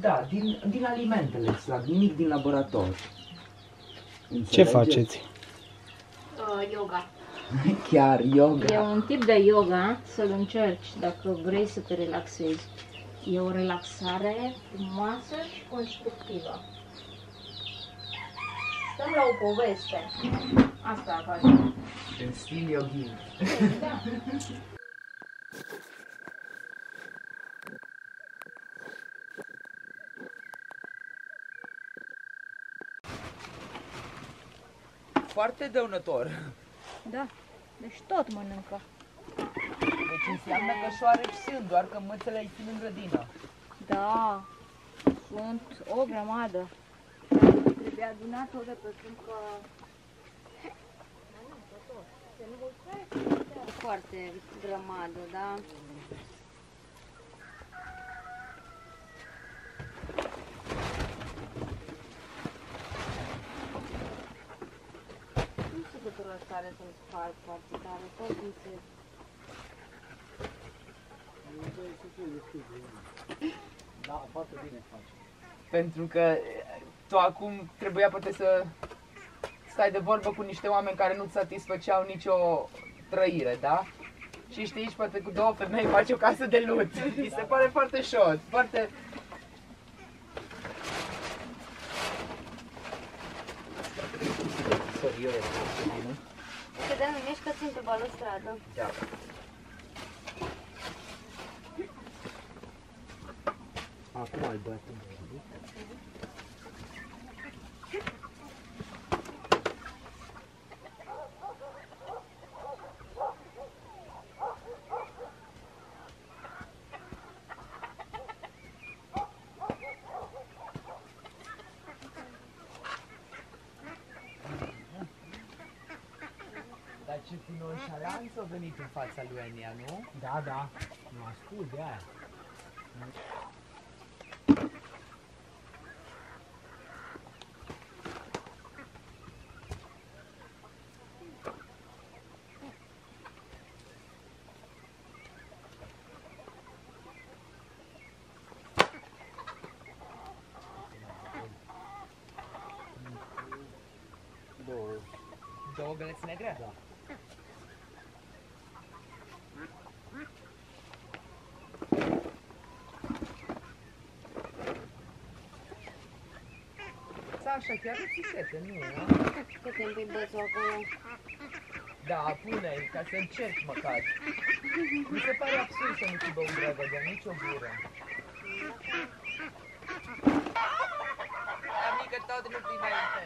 Da, din alimentele extrag, nimic din laborator. Ce faceți? Yoga. Chiar yoga. E un tip de yoga, să-l încerci dacă vrei să te relaxezi. E o relaxare frumoasă și constructivă. Stăm la o poveste. Asta facem. În stil yogin. Da. Foarte dăunător. Da, deci tot mănâncă. Deci înseamnă că șoareci sunt, doar că mățele îi țin în grădină. Da, sunt o grămadă. Trebuie adunat tot de pe când că... Foarte grămadă, da? Nu știu cât o stare să-mi sparg foarte tare, tot cum se... Da, foarte bine faci. Pentru că tu acum trebuia poate să stai de vorbă cu niște oameni care nu-ți satisfăceau nicio trăire, da? Și știi, și poate cu două femei faci o casă de lut. Mi se pare foarte șot, foarte... Sorry, eu nu? Că de-aia nu mișcă țin pe balustradă. Da. Acum ai băiat în Dar ce cu nonșalanță a venit în fața lui Ania, nu? Da, da. Nu ascult de aia. Două găleți negre? Da. Așa, chiar nu ți sete, nu? Cât timp îi bățu acolo? Da, pune-i, ca să încerci măcar. Mi se pare absurd să nu ți bău dragă de nicio gură. Amică, tot nu primește.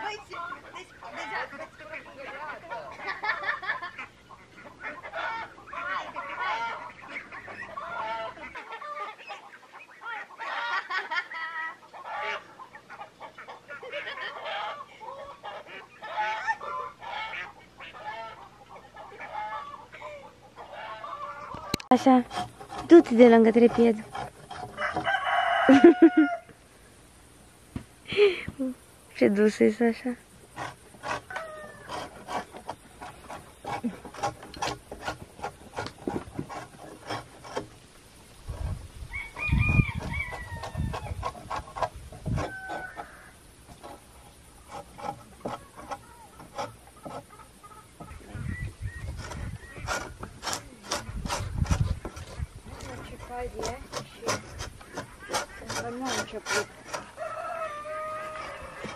Băi, deja aveți că răbugăreată. Așa, du-te de lângă trepid. Ce dulce este așa. Încă nu a început.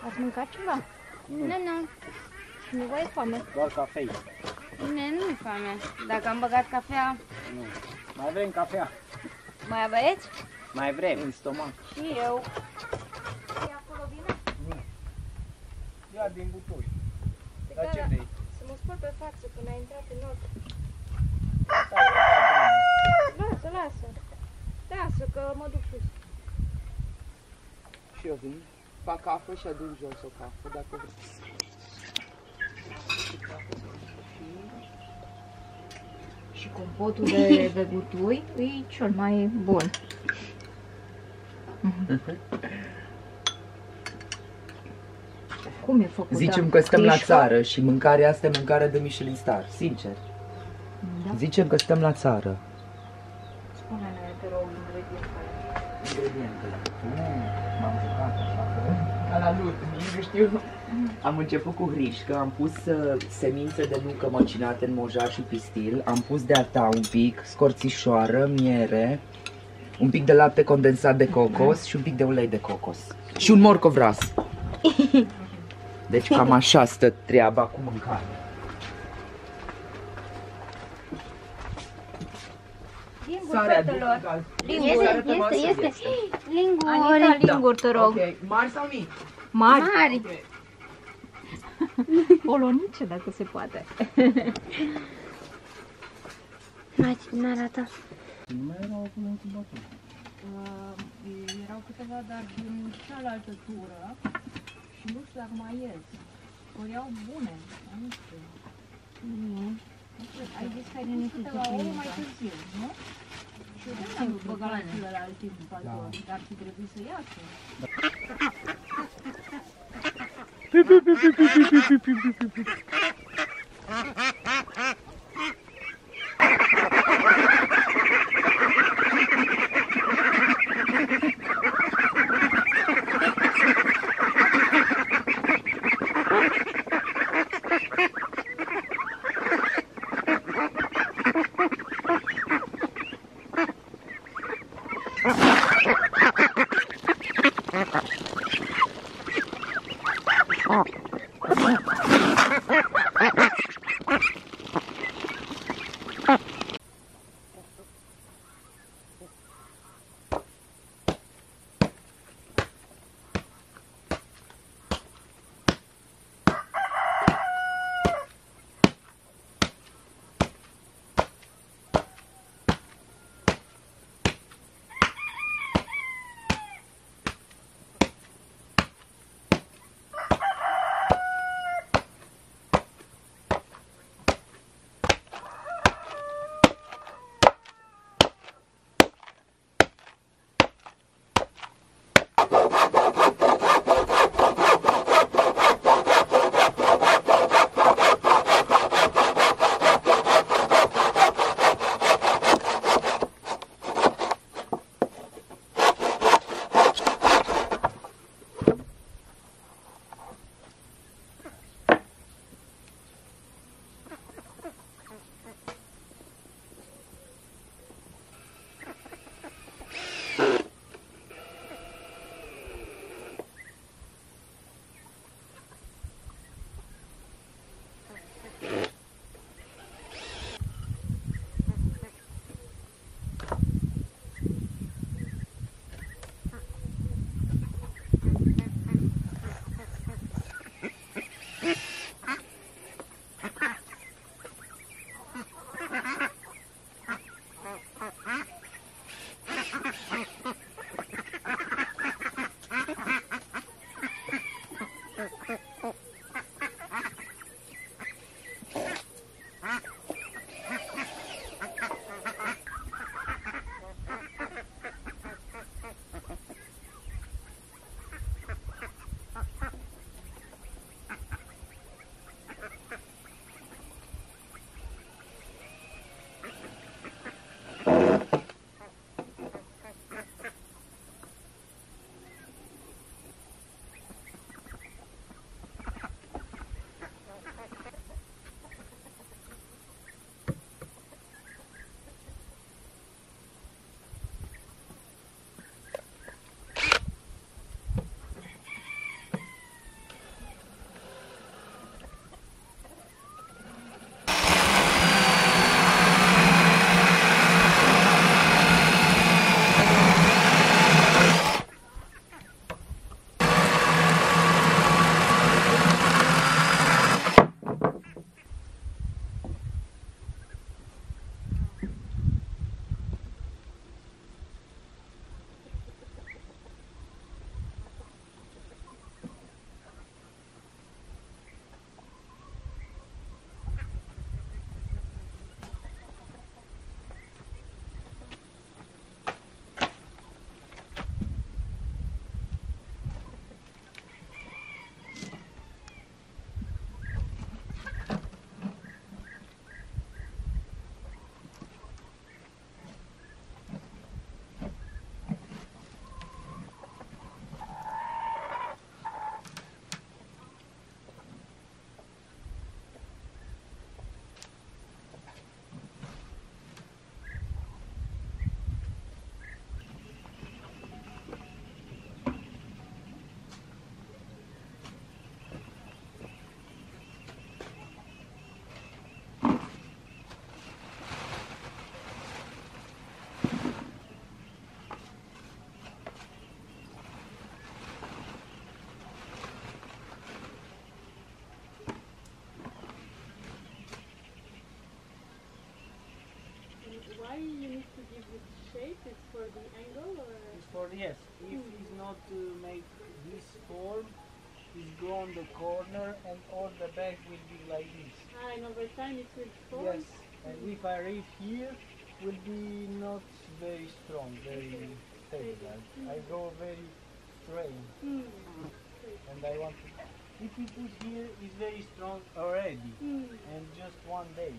Ați mâncat ceva? Nu. Nu. Și nu vă e foame? Doar cafei. Nu-i foame. Dacă am băgat cafea, Nu. Mai vrem cafea. mai aveți? Mai vrem. În stomac. Și eu. E acolo bine? Nu. Ia din butoi. Da, Dar ce da. vrei? Să mă spăl pe față când a intrat în ochi. Lasă. Lasă, că mă duc sus. vin, fac cafă și aduc jos o cafă, dacă vrei. Și compotul de vegutui e cel mai bun. Cum e făcut? Zicem că stăm la Crișcă? țară și mâncarea asta e mâncare de Michelin Star, sincer. Da. Zicem că stăm la țară. Spune-ne, te rog, ingredientele. Ingredientele. M-am jucat așa. Ca la lut, nici nu știu. Am început cu hrișcă, am pus semințe de nucă măcinate în mojar și pistil, am pus de ata un pic, scorțișoară, miere, un pic de lapte condensat de cocos și un pic de ulei de cocos. Și un morcov ras. Deci cam așa stă treaba cu mâncarea. Linguri, fetelor. Este. Linguri. Anita, linguri, te rog. Ok, mari sau mici? Mari. Mari. Ok. Polonice, dacă se poate. N-arată. Nu mai erau acolo în cubatul. Erau câteva, dar din cealaltă tură și nu știu dacă mai ies. Păreau bune, nu știu. Ai zis că ai venit câteva ore mai târziu, nu? Și eu nu am băgat la celălalt timp în pator, dar fi trebuit să iasă. you need to give it shape? It's for the angle or? It's for yes. If it's not make this form, it's go on the corner and all the bag will be like this. And over time it will fall? Yes. And if I reach here, will be not very strong, very stable. I go very straight. And I want to. If you put here, it's very strong already. And just one day.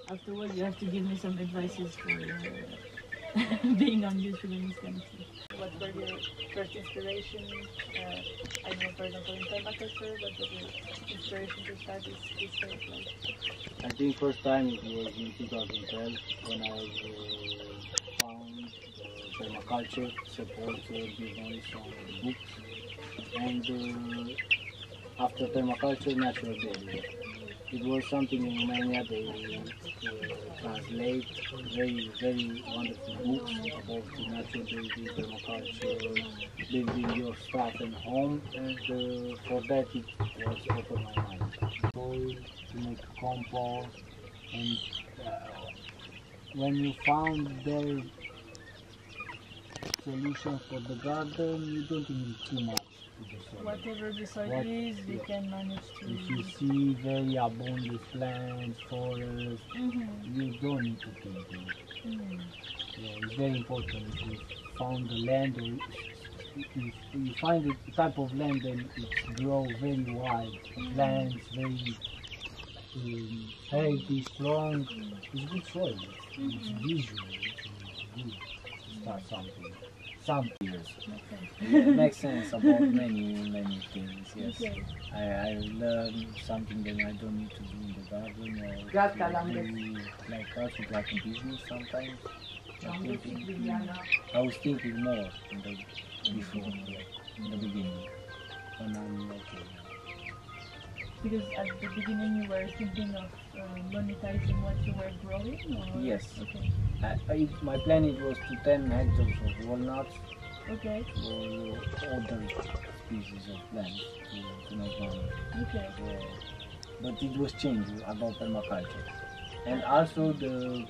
Afterwards, you have to give me some advices for being unusual in this kind of thing. What were your first inspiration? I know, for example, in permaculture, what was your inspiration to start this faith? Like? I think first time it was in 2012 when I found permaculture support business on books, and after permaculture, natural daily. It was something in Romania. They translate very wonderful books about the natural daily, permaculture, building your stuff and home, and for that it was open my mind. Soil to make compost, and when you found their solution for the garden, you don't need too much. the soil. Whatever the soil What- is, we yeah. can manage to. If you see very abundant plants, forests, Mhm. you don't need to think it. Mm. Yeah, it's very important. If you found the land, or if you find the type of land, then it's grow very wide. Plants very healthy, strong. It's good soil. It's visual. It's good to start something. Some years. It makes sense about many things. Yes, Okay. I learned something that I don't need to do in the garden, or Gata, to l-am do like us, it's like a business sometimes. Am I'm găsit thinking, Liliana. I was thinking more in the before, yeah, in the beginning, when I'm okay. Because at the beginning you were thinking of monetizing what you were growing? Or? Yes. Okay. My plan it was to 10 hectares of walnuts Okay. or other species of plants to make money. Okay. But it was changed about permaculture, and also the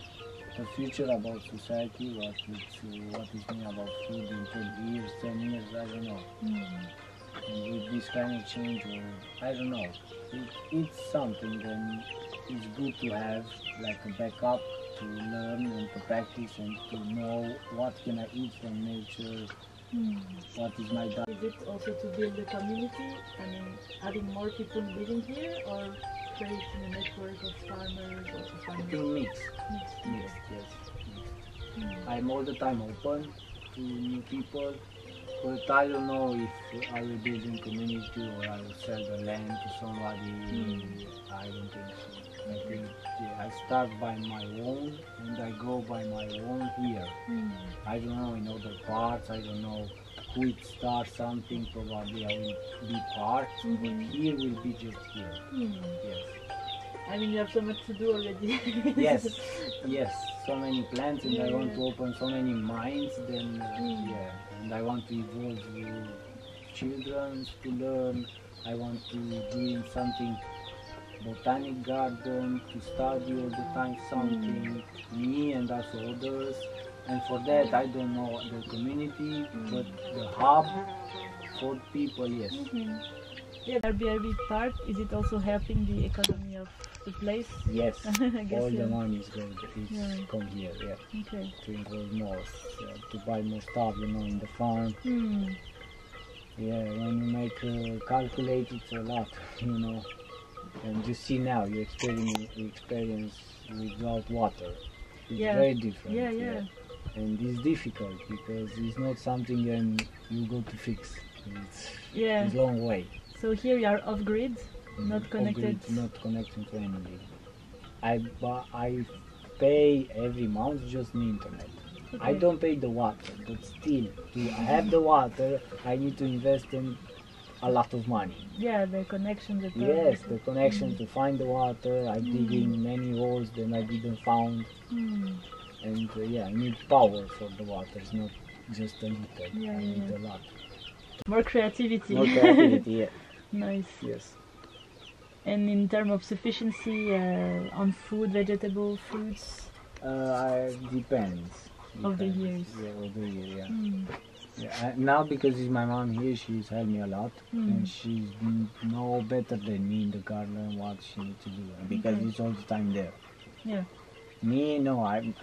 future about society, what is mean about food in 20 years, 10 years, I don't know. Mm. And with this climate change, or I don't know, it's something that is good to have, like a backup to learn and to practice and to know what can I eat from nature, Mm. what is my diet. Is it also to build a community? I mean, having more people living here, or creating a network of farmers or I farmers? think mixed, yes, mixed. Mm. I'm all the time open to new people, but I don't know if I will build a community or I will sell the land to somebody. I don't think so. I think I start by my own and I go by my own here. Mm. I don't know in other parts, I don't know who it starts something, probably I will be part, Mhm. but here will be just here. Mm. Yes. I mean, you have so much to do already. Yes, yes, so many plans, and I want Yeah. to open so many minds. Then, Mm. yeah, and I want to involve children to learn. I want to do in something botanic garden to study all the time something. Me and also others. And for that, I don't know the community, but the hub for people, yes. Mhm. Yeah, Airbnb part, is it also helping the economy of the place? Yes, I guess all the yeah. money is going to Yeah. come here, yeah. Okay. To involve more, to buy more stuff, in the farm. Hmm. Yeah, when you make calculate, it's a lot, And you see now, you experience without water. It's Yeah. very different. Yeah. And it's difficult because it's not something you go to fix. Yeah. It's a long way. So here you are off grid, not Off connected. grid, not connected to anything. I pay every month just the internet. I Okay. don't pay the water, but still, to have the water, I need to invest in a lot of money. Yeah, the connection. The Yes, the connection to find the water. I dig in many holes that I didn't found, Hmm. and I need power for the water. It's not just a little. Yeah, I need yeah. a lot. More creativity. More creativity. Yeah. Nice. Yes. And in terms of sufficiency on food, vegetable, fruits. Depends. Of the Depends. years. Yeah, of the year. Yeah. Hmm. Yeah, now because it's my mom here, she's helped me a lot, and she's know better than me in the garden what she needs to do, because Okay. it's all the time there. Yeah, Me, no, I'm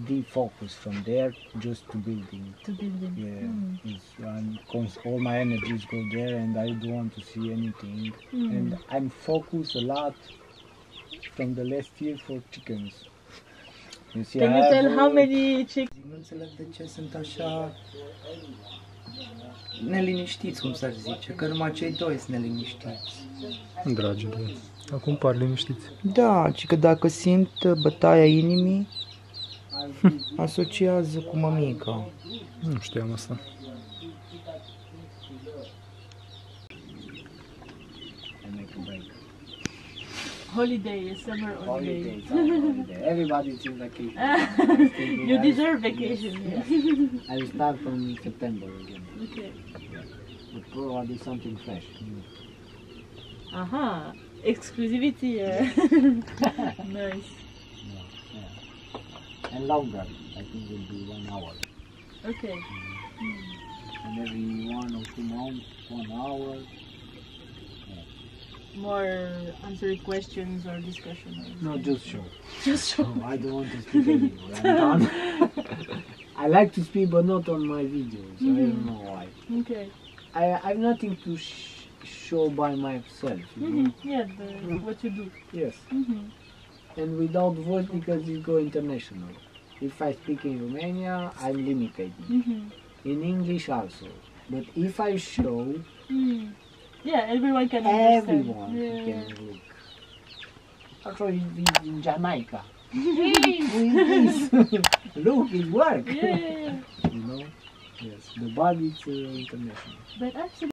defocused from there just to building. to building. Yeah, Hmm. all my energies go there, and I don't want to see anything. Hmm. And I'm focused a lot from the last year for chickens. You see, Can I you have tell how all- many chicks? Nu înțeleg de ce sunt așa neliniștiți, cum s-ar zice, că numai cei doi sunt neliniștiți. Dragi de acum par liniștiți. Da, ci că dacă simt bătaia inimii, asociază cu mămica. Nu știam asta. I make a break. Holiday, summer holiday. Holiday, holiday. Everybody seems like it. You deserve vacation. Yes. I will start from September again. Okay. But probably something fresh. Aha, exclusivity. Nice. And longer. I think will be 1 hour. Okay. and every 1 or 2 months, 1 hour. More answering questions or discussion? Or No, just show. just show. No, I don't want to speak anymore. I'm done. I like to speak, but not on my videos. I don't know why. Okay. I have nothing to show by myself. You know? Yeah, what you do. Yes. And without voice because it go international. If I speak in Romania, I'm limited. In English also. But if I show, Yeah, everyone can understand. everyone Yeah. can look. Also, he's in Jamaica. Who is this? Look, it works. Yeah. You know? Yes, the body is international. But actually,